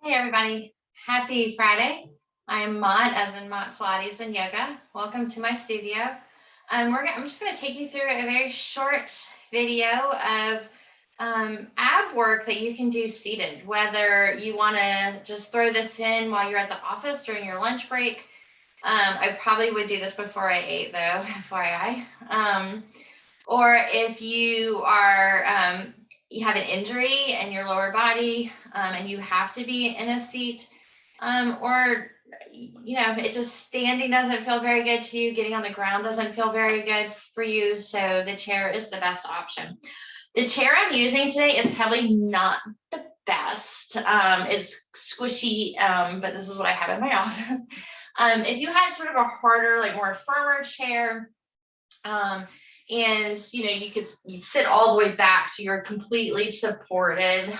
Hey everybody, happy Friday. I'm Mott, as in Mott Pilates and Yoga. Welcome to my studio. I'm just going to take you through a very short video of ab work that you can do seated, whether you want to just throw this in while you're at the office during your lunch break. I probably would do this before I ate though, FYI. Or if you you have an injury in your lower body and you have to be in a seat, or it just standing doesn't feel very good to you, getting on the ground doesn't feel very good for you, so the chair is the best option. The chair I'm using today is probably not the best. It's squishy, but this is what I have in my office. If you had sort of a harder, like more firmer chair, and you'd sit all the way back so you're completely supported,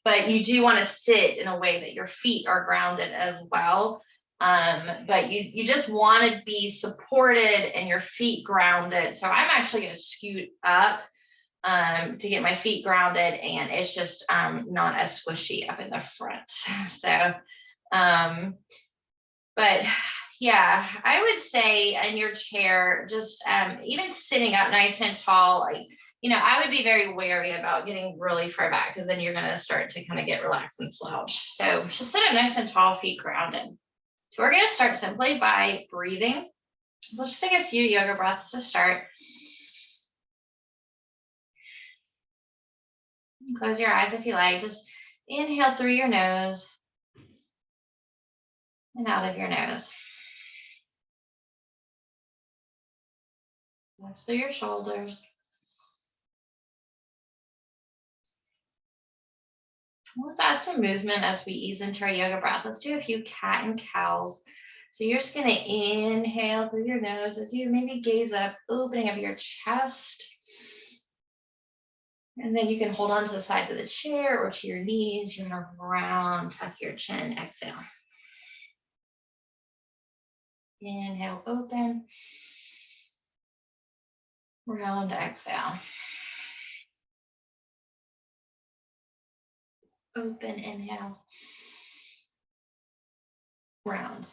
but you do want to sit in a way that your feet are grounded as well, but you just want to be supported and your feet grounded. So I'm actually going to scoot up to get my feet grounded, and it's just not as squishy up in the front. So but yeah, I would say in your chair, just even sitting up nice and tall, I would be very wary about getting really far back, because then you're going to start to kind of get relaxed and slouch. So just sit up nice and tall, feet grounded. So we're going to start simply by breathing. So let's just take a few yoga breaths to start. Close your eyes if you like. Just inhale through your nose and out of your nose. Flex through your shoulders. Let's add some movement as we ease into our yoga breath. Let's do a few cat and cows. So you're just going to inhale through your nose as you maybe gaze up, opening up your chest. And then you can hold on to the sides of the chair or to your knees. You're going to round, tuck your chin, exhale. Inhale, open. Round, exhale. Open, inhale. Round.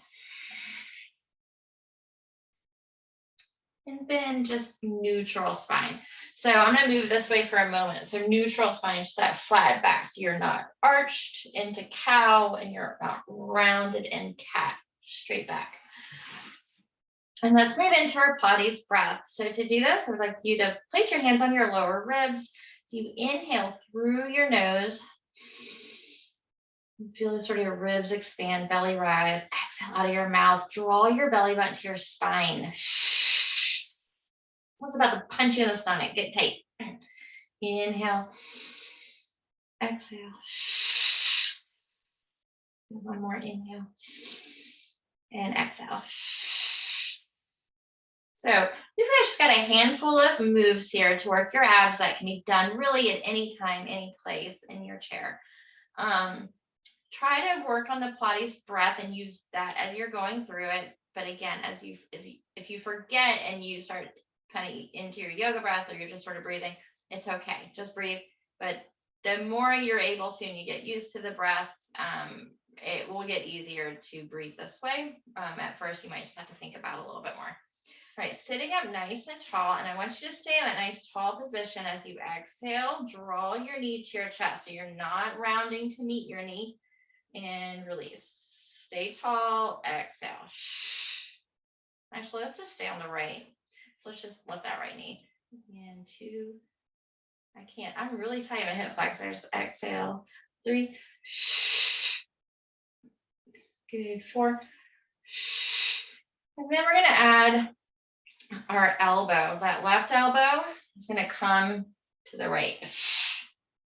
And then just neutral spine. So I'm going to move this way for a moment. So neutral spine, just that flat back. So you're not arched into cow and you're not rounded in cat, straight back. And let's move into our Pilates breath. So to do this, I'd like you to place your hands on your lower ribs. So you inhale through your nose. Feel sort of your ribs expand, belly rise. Exhale out of your mouth. Draw your belly button to your spine. What's about to punch you in the stomach? Get tight. Inhale. Exhale. One more inhale. And exhale. So we've just got a handful of moves here to work your abs that can be done really at any time, any place in your chair. Try to work on the Pilates breath and use that as you're going through it. But again, if you forget and you start kind of into your yoga breath, or you're just sort of breathing, it's okay. Just breathe. But the more you're able to, and you get used to the breath, it will get easier to breathe this way. At first, you might just have to think about it a little bit more. All right, sitting up nice and tall, and I want you to stay in that nice tall position. As you exhale, draw your knee to your chest, so you're not rounding to meet your knee, and release. Stay tall, exhale. Actually, let's just stay on the right. So let's just lift that right knee. And 2, I'm really tight in my hip flexors. Exhale, 3, good, 4, and then we're gonna add our elbow. That left elbow is going to come to the right,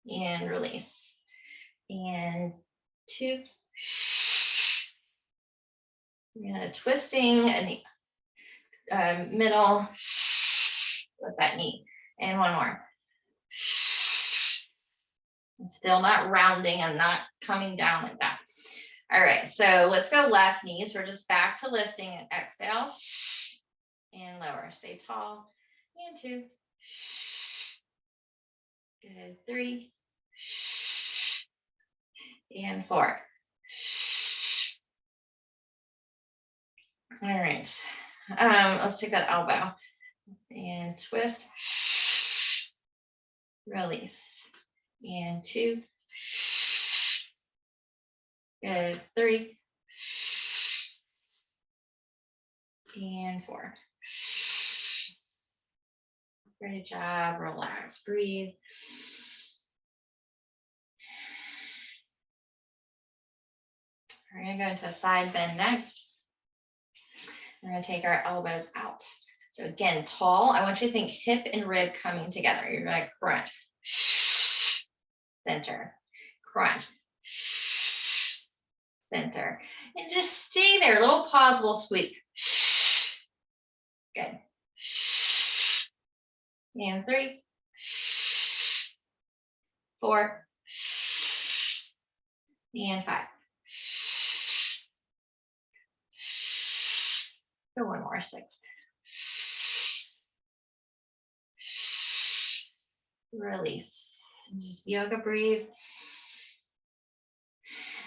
and release. And 2, we're going to twisting and middle with that knee, and one more. And still not rounding and not coming down like that. All right, so let's go left knee. So we're just back to lifting, and exhale. And lower. Stay tall. And 2. Good. 3. And 4. All right. Let's take that elbow and twist, release, and 2. Good. 3 and 4. Great job. Relax. Breathe. We're going to go into a side bend next. We're going to take our elbows out. So again, tall. I want you to think hip and rib coming together. You're going to crunch. Center. Crunch. Center. And just stay there. Little pause, little squeeze. Good. And 3, 4, and 5. Go one more, 6. Release. Just yoga breathe.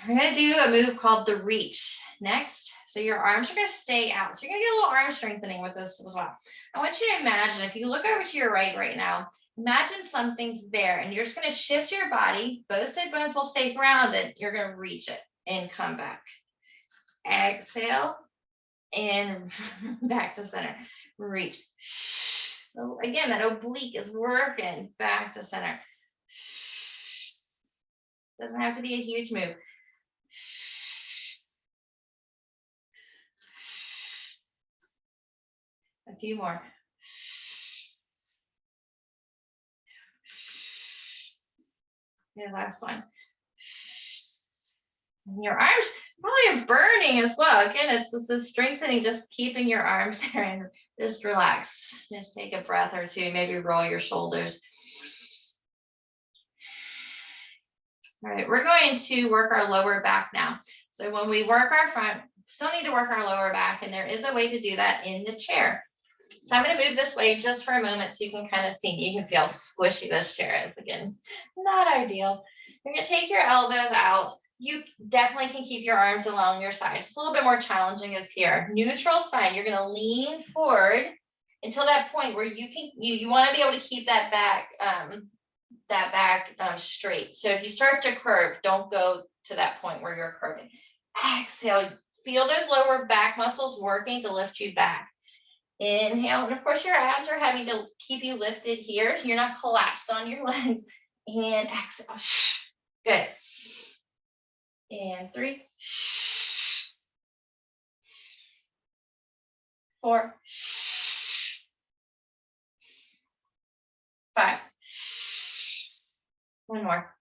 We're going to do a move called the reach next. So your arms are going to stay out. So you're going to get a little arm strengthening with this as well. I want you to imagine, if you look over to your right now, imagine something's there and you're just going to shift your body. Both sit bones will stay grounded. You're going to reach it and come back. Exhale and back to center. Reach. So again, that oblique is working back to center. Doesn't have to be a huge move. A few more. Okay, last one. And your arms probably are burning as well. Again, it's this strengthening, just keeping your arms there and just relax. Just take a breath or two, maybe roll your shoulders. All right, we're going to work our lower back now. So when we work our front, still need to work our lower back, and there is a way to do that in the chair. So I'm going to move this way just for a moment so you can kind of see. You can see how squishy this chair is. Again, not ideal. You're going to take your elbows out. You definitely can keep your arms along your side. Just a little bit more challenging is here. Neutral spine. You're going to lean forward until that point where you want to be able to keep that back straight. So if you start to curve, don't go to that point where you're curving. Exhale. Feel those lower back muscles working to lift you back. Inhale, and of course your abs are having to keep you lifted here. You're not collapsed on your legs. And exhale. Good. And 3, 4, 5. One more.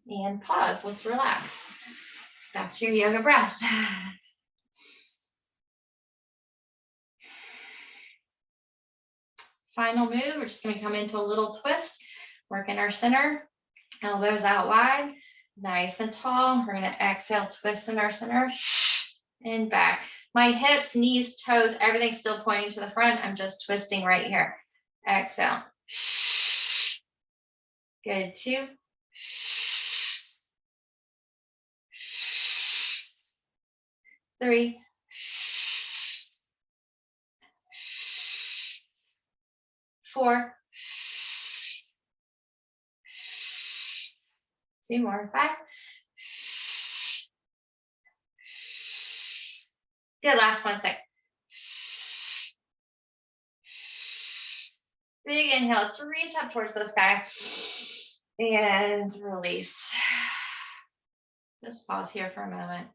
And pause. Let's relax. Back to your yoga breath. Final move, we're just going to come into a little twist, work in our center, elbows out wide, nice and tall. We're going to exhale, twist in our center, and back. My hips, knees, toes, everything's still pointing to the front. I'm just twisting right here. Exhale. Good. 2. 3. 4. 2 more. 5. Good. Last one. 6. Big inhale. Let's reach up towards the sky and release. Just pause here for a moment.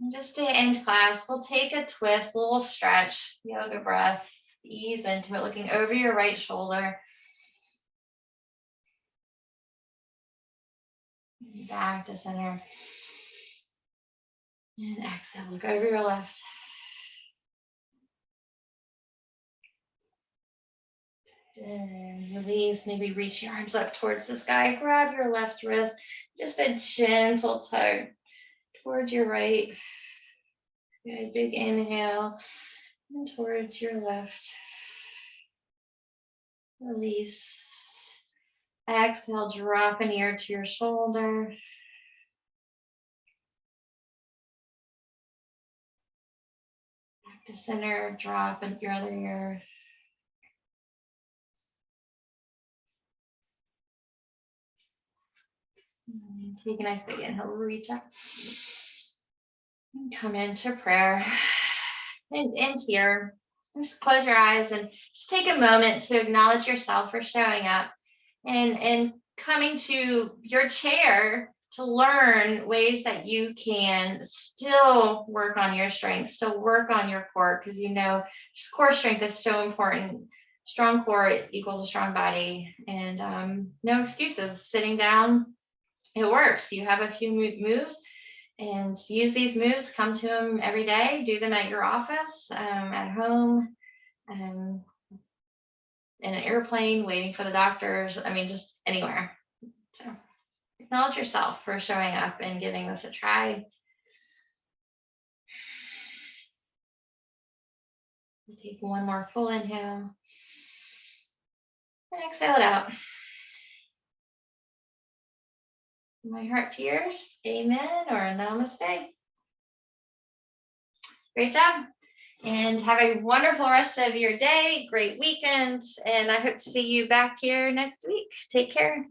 And just to end class, we'll take a twist, a little stretch, yoga breath, ease into it, looking over your right shoulder. Back to center. And exhale, look over your left. And release, maybe reach your arms up towards the sky. Grab your left wrist, just a gentle tug towards your right. Good, big inhale, and towards your left. Release. Exhale, drop an ear to your shoulder. Back to center, drop your other ear. Take a nice big inhale, reach up. And come into prayer. And here, just close your eyes and just take a moment to acknowledge yourself for showing up and coming to your chair to learn ways that you can still work on your strength, still work on your core, because just core strength is so important. Strong core equals a strong body, and no excuses. Sitting down, it works. You have a few moves, and use these moves. Come to them every day. Do them at your office, at home, in an airplane, waiting for the doctors. Just anywhere. So acknowledge yourself for showing up and giving this a try. Take one more full inhale and exhale it out. My heart tears, amen or namaste. Great job. And have a wonderful rest of your day, great weekend, and I hope to see you back here next week. Take care.